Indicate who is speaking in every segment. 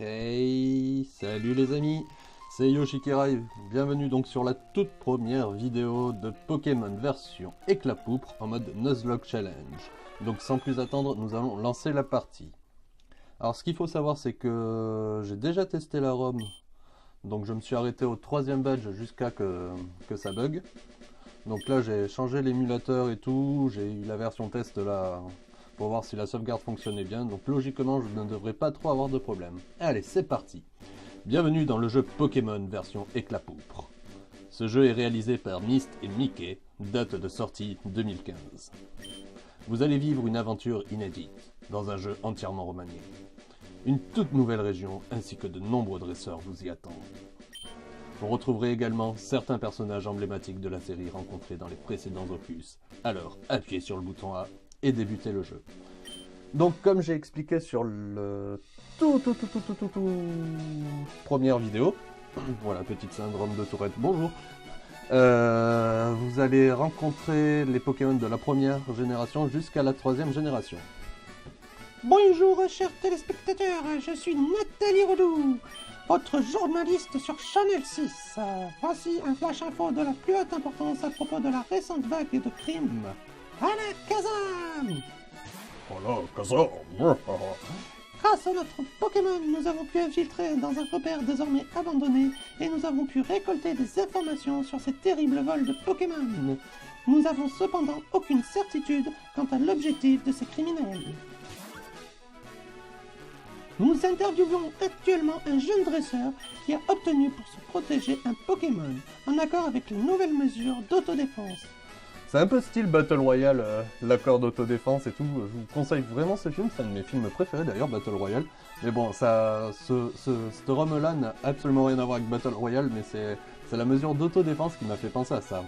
Speaker 1: Hey, salut les amis, c'est Yoshi qui arrive. Bienvenue donc sur la toute première vidéo de Pokémon version éclat-poupre en mode Nuzlocke Challenge. Donc sans plus attendre, nous allons lancer la partie. Alors ce qu'il faut savoir, c'est que j'ai déjà testé la ROM. Donc je me suis arrêté au 3e badge jusqu'à que ça bug. Donc là j'ai changé l'émulateur et tout, j'ai eu la version test là pour voir si la sauvegarde fonctionnait bien. Donc logiquement je ne devrais pas trop avoir de problème. Allez, c'est parti. Bienvenue dans le jeu Pokémon version éclat-poupre. Ce jeu est réalisé par Myst et Mickey, date de sortie 2015. Vous allez vivre une aventure inédite dans un jeu entièrement remanié. Une toute nouvelle région ainsi que de nombreux dresseurs vous y attendent. Vous retrouverez également certains personnages emblématiques de la série rencontrés dans les précédents opus. Alors, appuyez sur le bouton A et débutez le jeu. Donc, comme j'ai expliqué sur le première vidéo, voilà, petite syndrome de Tourette, bonjour. Vous allez rencontrer les Pokémon de la première génération jusqu'à la 3e génération.
Speaker 2: Bonjour chers téléspectateurs, je suis Nathalie Redoux, votre journaliste sur Channel 6. Voici un flash info de la plus haute importance à propos de la récente vague de crimes à la Kazam.
Speaker 1: Oh là, Kazam.
Speaker 2: Grâce à notre Pokémon, nous avons pu infiltrer dans un repère désormais abandonné et nous avons pu récolter des informations sur ces terribles vols de Pokémon. Nous n'avons cependant aucune certitude quant à l'objectif de ces criminels. Nous interviewons actuellement un jeune dresseur qui a obtenu pour se protéger un Pokémon, en accord avec les nouvelles mesures d'autodéfense.
Speaker 1: C'est un peu style Battle Royale, l'accord d'autodéfense et tout. Je vous conseille vraiment ce film, c'est un de mes films préférés d'ailleurs, Battle Royale. Mais bon, cette ROM-là n'a absolument rien à voir avec Battle Royale, mais c'est la mesure d'autodéfense qui m'a fait penser à ça.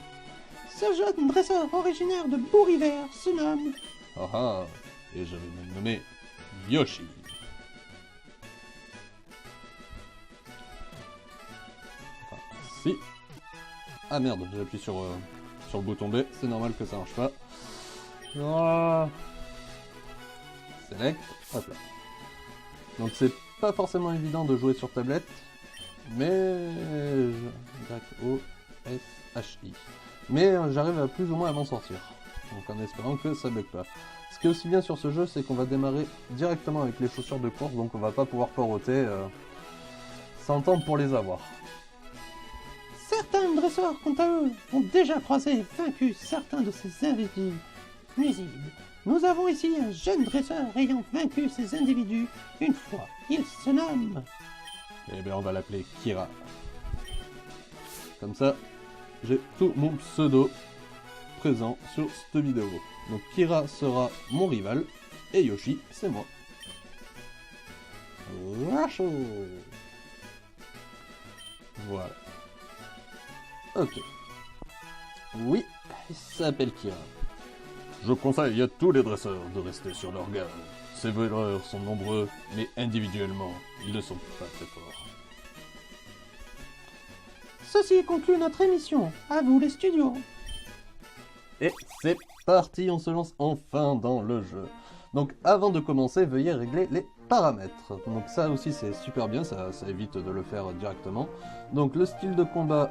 Speaker 2: Ce jeune dresseur originaire de Beau-River se nomme...
Speaker 1: Ah ah, et je vais me nommer Yoshi. Si. Ah merde, j'appuie sur le bouton B, c'est normal que ça marche pas. Ah. Select, hop là. Donc c'est pas forcément évident de jouer sur tablette, mais O-S-H-I. Mais j'arrive à plus ou moins à m'en sortir. Donc en espérant que ça bug pas. Ce qui est aussi bien sur ce jeu, c'est qu'on va démarrer directement avec les chaussures de course, donc on va pas pouvoir poireauter sans temps pour les avoir.
Speaker 2: Certains dresseurs, quant à eux, ont déjà croisé et vaincu certains de ces individus nuisibles. Nous avons ici un jeune dresseur ayant vaincu ces individus une fois. Il se nomme...
Speaker 1: Eh bien, on va l'appeler Kira. Comme ça, j'ai tout mon pseudo présent sur cette vidéo. Donc Kira sera mon rival, et Yoshi, c'est moi. Voilà. Ok. Oui, il s'appelle Kira. Je conseille à tous les dresseurs de rester sur leur garde. Ces voleurs sont nombreux, mais individuellement, ils ne sont pas très forts.
Speaker 2: Ceci conclut notre émission. À vous les studios.
Speaker 1: Et c'est parti, on se lance enfin dans le jeu. Donc avant de commencer, veuillez régler les paramètres. Donc ça aussi c'est super bien, ça évite de le faire directement. Donc le style de combat,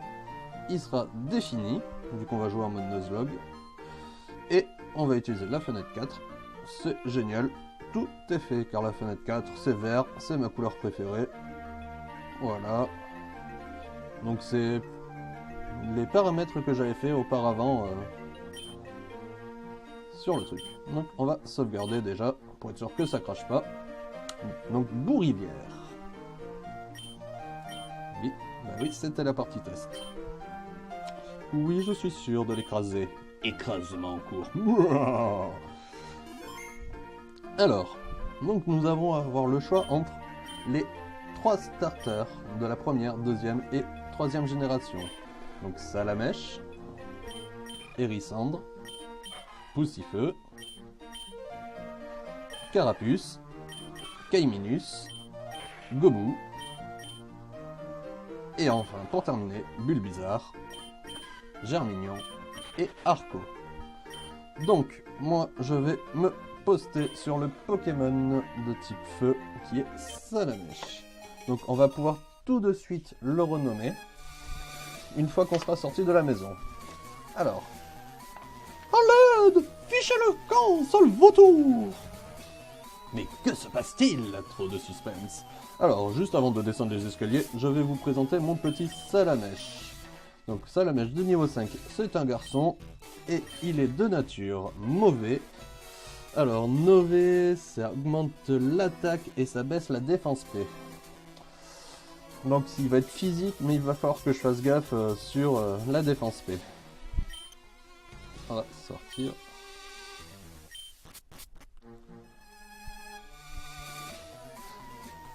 Speaker 1: il sera défini, vu qu'on va jouer en mode Nuzlocke. Et on va utiliser la fenêtre 4. C'est génial, tout est fait, car la fenêtre 4 c'est vert, c'est ma couleur préférée. Voilà. Donc c'est les paramètres que j'avais fait auparavant sur le truc. Donc on va sauvegarder déjà, pour être sûr que ça crache pas. Donc Beau-Rivière. Oui, bah oui, c'était la partie test. Oui, je suis sûr de l'écraser. Écrasement en cours. Alors, donc nous allons avoir le choix entre les 3 starters de la première, 2e et 3e génération. Donc Salamèche, Hérissandre, Poussifeu, Carapuce, Caiminus, Gomu, et enfin pour terminer, Bulbizarre, Germignon et Arco. Donc moi je vais me poster sur le Pokémon de type feu qui est Salamèche. Donc on va pouvoir tout de suite le renommer une fois qu'on sera sorti de la maison. Alors.
Speaker 2: À l'aide! Fichez le camp, sale vautour!
Speaker 1: Mais que se passe-t-il? Trop de suspense. Alors, juste avant de descendre les escaliers, je vais vous présenter mon petit Salamèche. Donc, Salamèche de niveau 5, c'est un garçon, et il est de nature mauvais. Alors, mauvais, ça augmente l'attaque et ça baisse la défense P. Donc, il va être physique, mais il va falloir que je fasse gaffe sur la défense P. On va sortir.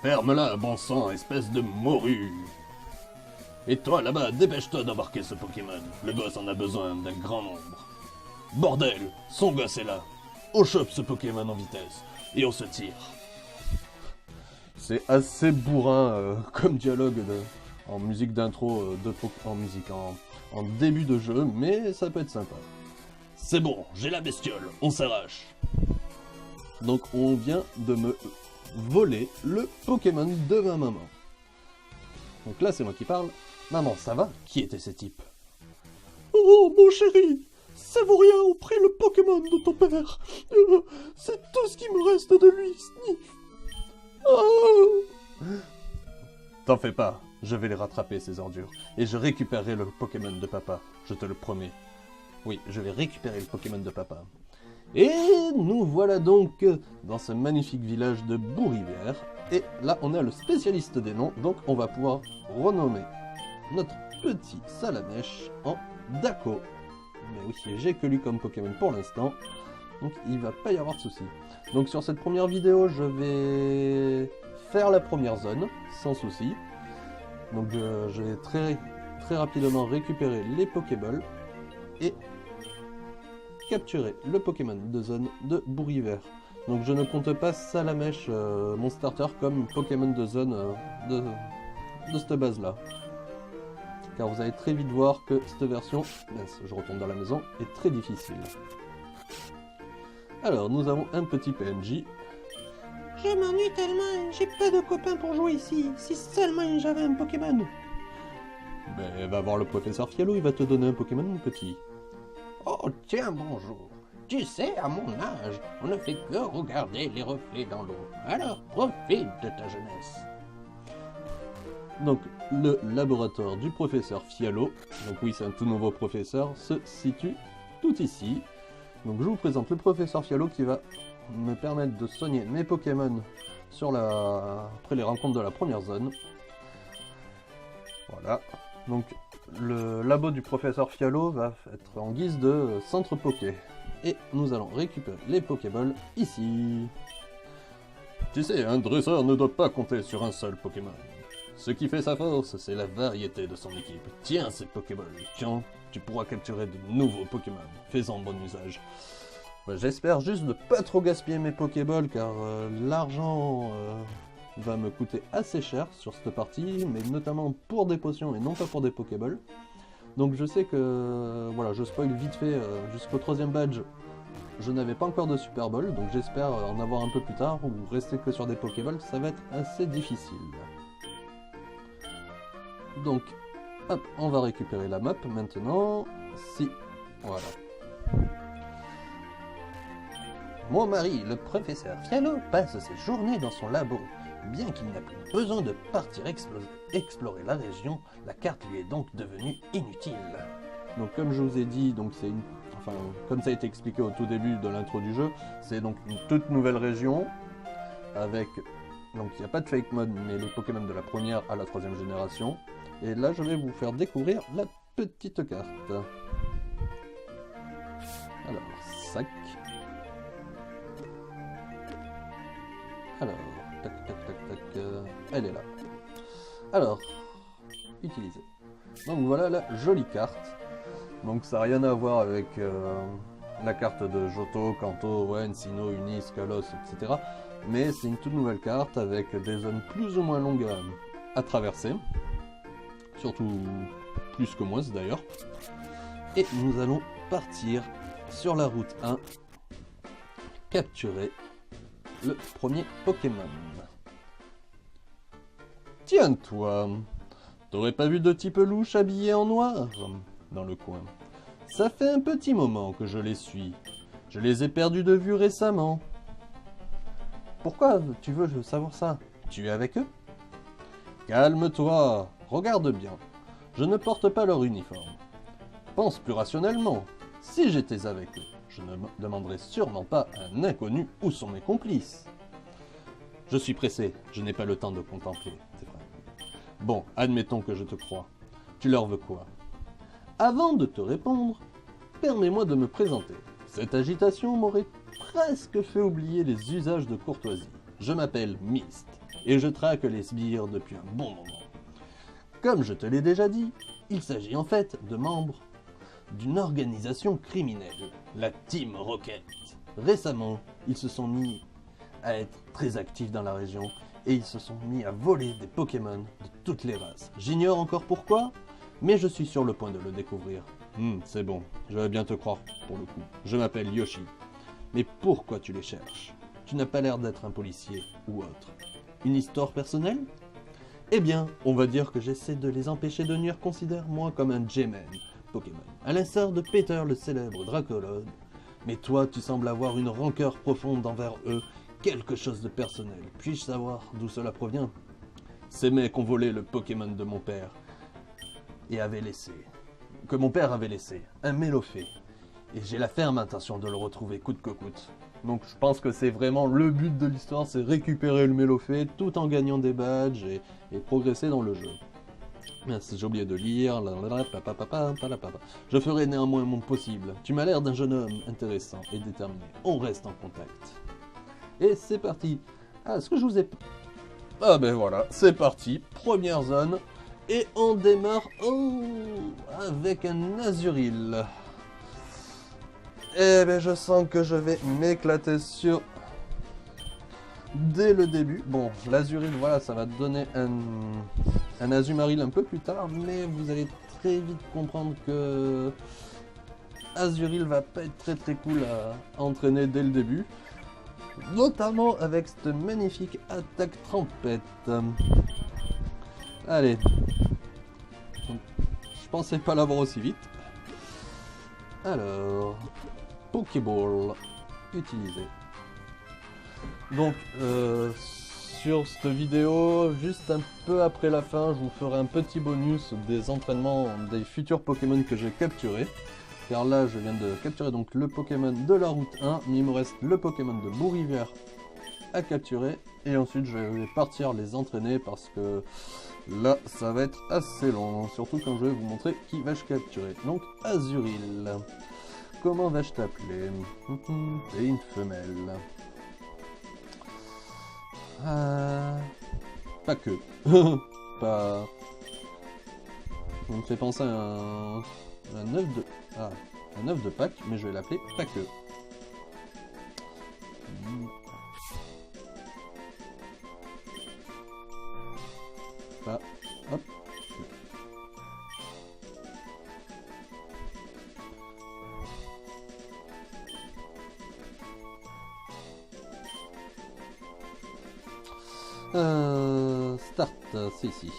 Speaker 1: Ferme-la, bon sang, espèce de morue! Et toi, là-bas, dépêche-toi d'embarquer ce Pokémon. Le gosse en a besoin d'un grand nombre. Bordel, son gosse est là. On chope ce Pokémon en vitesse, et on se tire. C'est assez bourrin comme dialogue en musique d'intro, en début de jeu, mais ça peut être sympa. C'est bon, j'ai la bestiole, on s'arrache. Donc on vient de me voler le Pokémon de ma maman. Donc là, c'est moi qui parle. Maman, ça va? Qui étaient ces types?
Speaker 2: Oh, mon chéri! Sévorien ont pris le Pokémon de ton père. C'est tout ce qui me reste de lui, Sniff. Oh.
Speaker 1: T'en fais pas, je vais les rattraper, ces ordures. Et je récupérerai le Pokémon de papa, je te le promets. Oui, je vais récupérer le Pokémon de papa. Et nous voilà donc dans ce magnifique village de Bourrivière. Et là, on a le spécialiste des noms, donc on va pouvoir renommer notre petit Salamèche en Dako. Mais oui, j'ai que lui comme Pokémon pour l'instant, donc il va pas y avoir de soucis. Donc sur cette première vidéo, je vais faire la première zone, sans souci. Donc je vais très rapidement récupérer les Pokéballs et capturer le Pokémon de zone de Bourrivière. Donc je ne compte pas Salamèche, mon starter, comme Pokémon de zone de cette base là. Car vous allez très vite voir que cette version, mince, je retourne dans la maison, est très difficile. Alors nous avons un petit PNJ.
Speaker 2: Je m'ennuie tellement, j'ai pas de copains pour jouer ici. Si seulement j'avais un Pokémon.
Speaker 1: Ben va voir le professeur Fialo, il va te donner un Pokémon mon petit.
Speaker 3: Oh tiens, bonjour. Tu sais, à mon âge, on ne fait que regarder les reflets dans l'eau. Alors profite de ta jeunesse.
Speaker 1: Donc le laboratoire du professeur Fialo, donc oui c'est un tout nouveau professeur, se situe tout ici. Donc je vous présente le professeur Fialo qui va me permettre de soigner mes Pokémon après les rencontres de la première zone. Voilà. Donc le labo du professeur Fialo va être en guise de centre Poké. Et nous allons récupérer les Pokéballs ici. Tu sais, un dresseur ne doit pas compter sur un seul Pokémon. Ce qui fait sa force, c'est la variété de son équipe. Tiens ces Pokéballs, tiens, tu pourras capturer de nouveaux Pokémon. Fais-en bon usage. Bah, j'espère juste de pas trop gaspiller mes Pokéballs, car l'argent va me coûter assez cher sur cette partie, mais notamment pour des potions et non pas pour des Pokéballs. Donc je sais que, voilà, je spoil vite fait, jusqu'au 3ème badge, je n'avais pas encore de Super Ball, donc j'espère en avoir un peu plus tard, ou rester que sur des Pokéballs, ça va être assez difficile. Donc, hop, on va récupérer la map maintenant. Si, voilà.
Speaker 3: Mon mari, le professeur Fialo, passe ses journées dans son labo. Bien qu'il n'a plus besoin de partir explorer la région, la carte lui est donc devenue inutile.
Speaker 1: Donc comme je vous ai dit, donc c'est une... Enfin, comme ça a été expliqué au tout début de l'intro du jeu, c'est donc une toute nouvelle région, avec... Donc il n'y a pas de fake mode, mais les Pokémon de la première à la 3ème génération. Et là, je vais vous faire découvrir la petite carte. Alors, sac. Alors, tac, tac, tac, tac, elle est là. Alors, utiliser. Donc voilà la jolie carte. Donc ça n'a rien à voir avec la carte de Johto, Kanto, Hoenn, Sinnoh, Unis, Kalos, etc. Mais c'est une toute nouvelle carte avec des zones plus ou moins longues à traverser. Surtout plus que moins d'ailleurs. Et nous allons partir sur la route 1, capturer le premier Pokémon. Tiens, toi, t'aurais pas vu de type louche habillé en noir dans le coin? Ça fait un petit moment que je les suis. Je les ai perdus de vue récemment. Pourquoi tu veux savoir ça? Tu es avec eux? Calme-toi, regarde bien. Je ne porte pas leur uniforme. Pense plus rationnellement. Si j'étais avec eux, je ne me demanderais sûrement pas à un inconnu où sont mes complices. Je suis pressé, je n'ai pas le temps de contempler, c'est vrai. Bon, admettons que je te crois. Tu leur veux quoi? Avant de te répondre, permets-moi de me présenter. Cette agitation m'aurait presque fait oublier les usages de courtoisie. Je m'appelle Myst, et je traque les sbires depuis un bon moment. Comme je te l'ai déjà dit, il s'agit en fait de membres d'une organisation criminelle, la Team Rocket. Récemment, ils se sont mis à être très actifs dans la région, et ils se sont mis à voler des Pokémon de toutes les races. J'ignore encore pourquoi, mais je suis sur le point de le découvrir. C'est bon, je vais bien te croire pour le coup. Je m'appelle Yoshi. Mais pourquoi tu les cherches? Tu n'as pas l'air d'être un policier ou autre. Une histoire personnelle? Eh bien, on va dire que j'essaie de les empêcher de nuire. Considère-moi comme un J-Man Pokémon, à l'instar de Peter le célèbre Dracolode. Mais toi, tu sembles avoir une rancœur profonde envers eux, quelque chose de personnel. Puis-je savoir d'où cela provient? Ces mecs ont volé le Pokémon de mon père et que mon père avait laissé, un Mélofée. Et j'ai la ferme intention de le retrouver coûte que coûte. Donc je pense que c'est vraiment le but de l'histoire, c'est récupérer le Mélofée tout en gagnant des badges et progresser dans le jeu. Mince, j'ai oublié de lire. Je ferai néanmoins mon possible. Tu m'as l'air d'un jeune homme intéressant et déterminé. On reste en contact. Et c'est parti. Ah, est-ce que je vous ai... Ah ben voilà, c'est parti. Première zone. Et on démarre avec un Azuril. Eh ben je sens que je vais m'éclater sur... Dès le début. Bon, l'Azuril, voilà, ça va donner un Azumarill un peu plus tard, mais vous allez très vite comprendre que Azuril va pas être très cool à entraîner dès le début. Notamment avec cette magnifique attaque trempette. Allez. Je pensais pas l'avoir aussi vite. Alors, Pokéball utilisé. Donc, sur cette vidéo, juste un peu après la fin, je vous ferai un petit bonus des entraînements des futurs Pokémon que j'ai capturés. Car là, je viens de capturer donc le Pokémon de la route 1, mais il me reste le Pokémon de Bourrivière à capturer. Et ensuite, je vais partir les entraîner parce que là, ça va être assez long. Surtout quand je vais vous montrer qui vais-je capturer. Donc, Azuril. Comment vais-je t'appeler? T'es une femelle. Pas que. Pas... Ça me fait penser à un œuf de... Ah, un œuf de Pâques, mais je vais l'appeler pas que. Ah, hop. Start, c'est ici.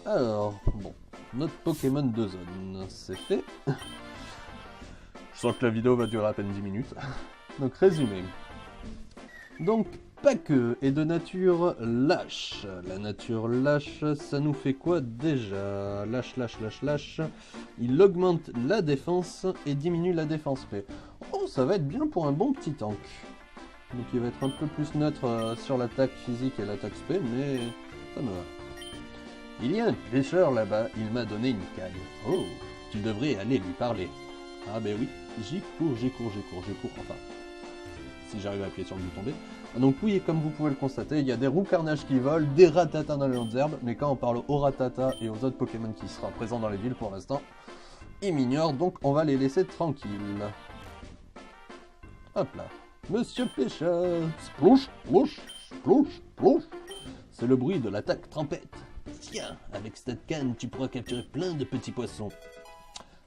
Speaker 1: Alors, bon, notre Pokémon de zone, c'est fait. Je sens que la vidéo va durer à peine 10 minutes. Donc, résumé. Donc, Pâqueux est de nature lâche. La nature lâche, ça nous fait quoi déjà? Lâche. Il augmente la défense et diminue la défense P. Oh, ça va être bien pour un bon petit tank. Donc il va être un peu plus neutre sur l'attaque physique et l'attaque spé, mais ça me va. Il y a un pêcheur là-bas, il m'a donné une caille. Oh, tu devrais aller lui parler. Ah ben oui, j'y cours, enfin. Si j'arrive à appuyer sur le bouton B. Donc oui, comme vous pouvez le constater, il y a des roues-carnages qui volent, des ratatas dans les hautes herbes, mais quand on parle aux ratatas et aux autres Pokémon qui seront présents dans les villes pour l'instant, ils m'ignorent, donc on va les laisser tranquilles. Hop là. Monsieur pêcheur, splouch, splouch, splouch, splouch. C'est le bruit de l'attaque trempette. Tiens, avec cette canne, tu pourras capturer plein de petits poissons.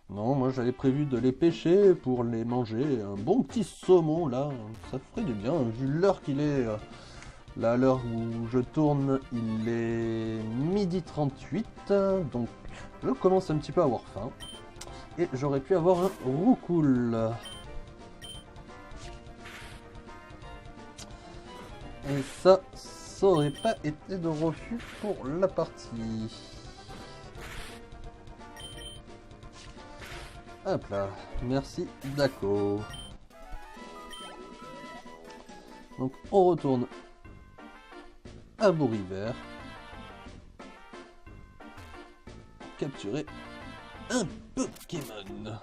Speaker 1: Non, moi j'avais prévu de les pêcher pour les manger. Un bon petit saumon là, ça ferait du bien, vu l'heure qu'il est Là, à l'heure où je tourne, il est 12h38, donc je commence un petit peu à avoir faim. Et j'aurais pu avoir un roucoule. Et ça aurait pas été de refus pour la partie. Hop là, merci Daco. Donc on retourne à Bourg-Hiver. Capturer un Pokémon.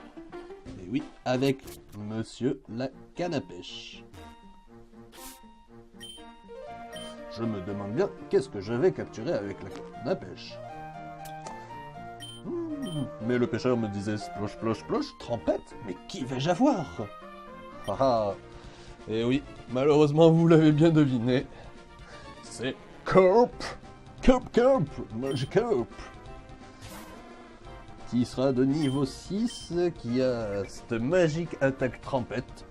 Speaker 1: Et oui, avec Monsieur la canne à pêche. Je me demande bien qu'est-ce que je vais capturer avec la canne à pêche. Mais le pêcheur me disait splosh, splosh, splosh, trompette, mais qui vais-je avoir? Haha. Et oui, malheureusement vous l'avez bien deviné, c'est Corp, Magikarp, qui sera de niveau 6, qui a cette magique attaque trempette.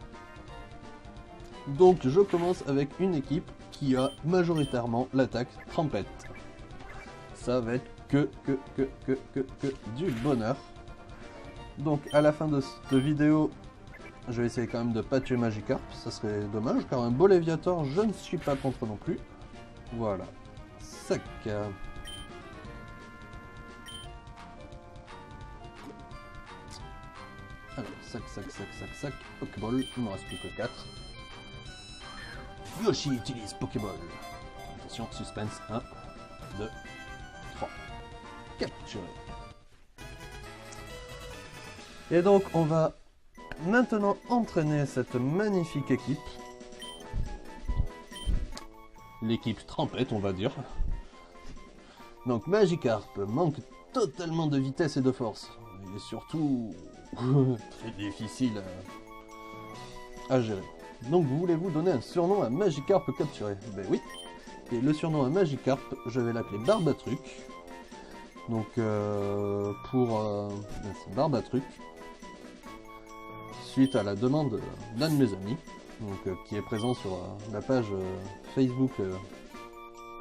Speaker 1: Donc je commence avec une équipe qui a majoritairement l'attaque trempette. Ça va être que du bonheur. Donc à la fin de cette vidéo, je vais essayer quand même de pas tuer Magikarp, ça serait dommage, car un beau Léviator, je ne suis pas contre non plus. Voilà. Sac. Alors, sac. Pokéball, il ne me reste plus que 4. Yoshi utilise Pokéball. Attention, suspense. 1, 2, 3. Capturé. Et donc, on va maintenant entraîner cette magnifique équipe. L'équipe trempette, on va dire. Donc Magikarp manque totalement de vitesse et de force. Il est surtout très difficile à gérer. Donc voulez-vous donner un surnom à Magikarp capturé? Ben oui. Et le surnom à Magikarp, je vais l'appeler Barbatruc. Donc c'est Barbatruc. Suite à la demande d'un de mes amis, donc, qui est présent sur la page Facebook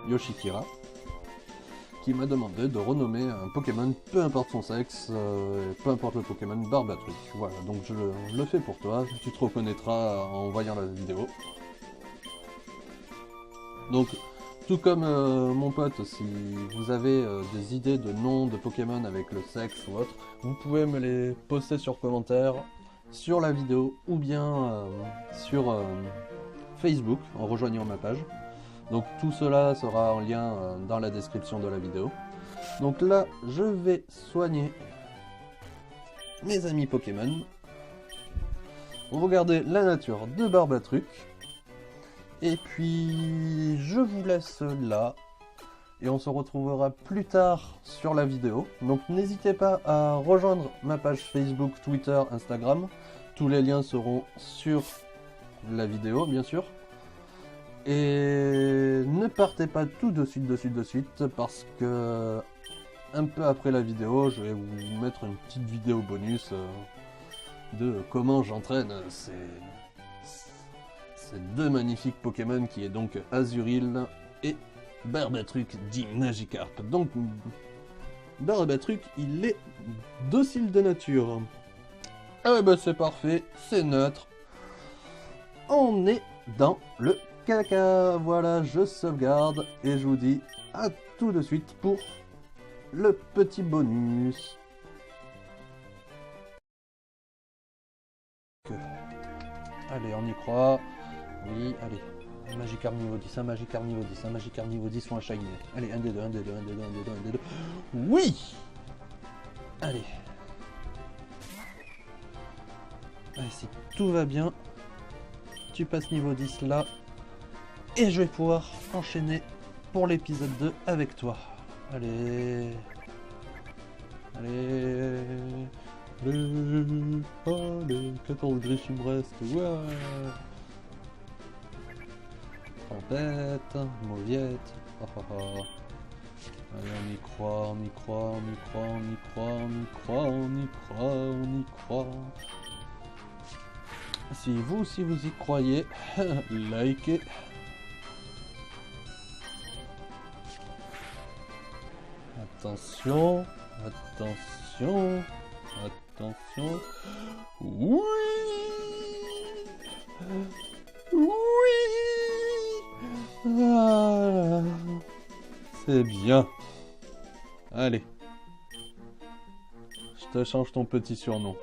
Speaker 1: Yoshikira, qui m'a demandé de renommer un Pokémon, peu importe son sexe, peu importe le Pokémon, Barbatruc. Voilà, donc je le fais pour toi, tu te reconnaîtras en voyant la vidéo. Donc, tout comme mon pote, si vous avez des idées de noms de Pokémon avec le sexe ou autre, vous pouvez me les poster sur commentaire, sur la vidéo ou bien sur Facebook en rejoignant ma page. Donc tout cela sera en lien dans la description de la vidéo. Donc là, je vais soigner mes amis Pokémon. Regardez la nature de Barbatruc. Et puis je vous laisse là. Et on se retrouvera plus tard sur la vidéo. Donc n'hésitez pas à rejoindre ma page Facebook, Twitter, Instagram. Tous les liens seront sur la vidéo, bien sûr. Et ne partez pas tout de suite, parce que un peu après la vidéo, je vais vous mettre une petite vidéo bonus de comment j'entraîne ces deux magnifiques Pokémon, qui est donc Azuril et Barbatruc dit Magikarp. Donc Barbatruc, il est docile de nature. Ah bah c'est parfait, c'est neutre. On est dans le caca. Voilà, je sauvegarde et je vous dis à tout de suite pour le petit bonus. Allez, on y croit. Oui, allez. Un Magikarp niveau 10, un Magikarp niveau 10, un Magikarp niveau 10 ou un Shiny. Allez, un des deux. Oui! Allez. Allez, si tout va bien, tu passes niveau 10 là. Et je vais pouvoir enchaîner pour l'épisode 2 avec toi. Allez. Allez. Allez, 14 griffes il me reste. Ouais. Tempête, mauviette. Allez, on y croit. Si vous y croyez, likez. Attention, attention, attention. Oui! Oui! Voilà. C'est bien. Allez. Je te change ton petit surnom.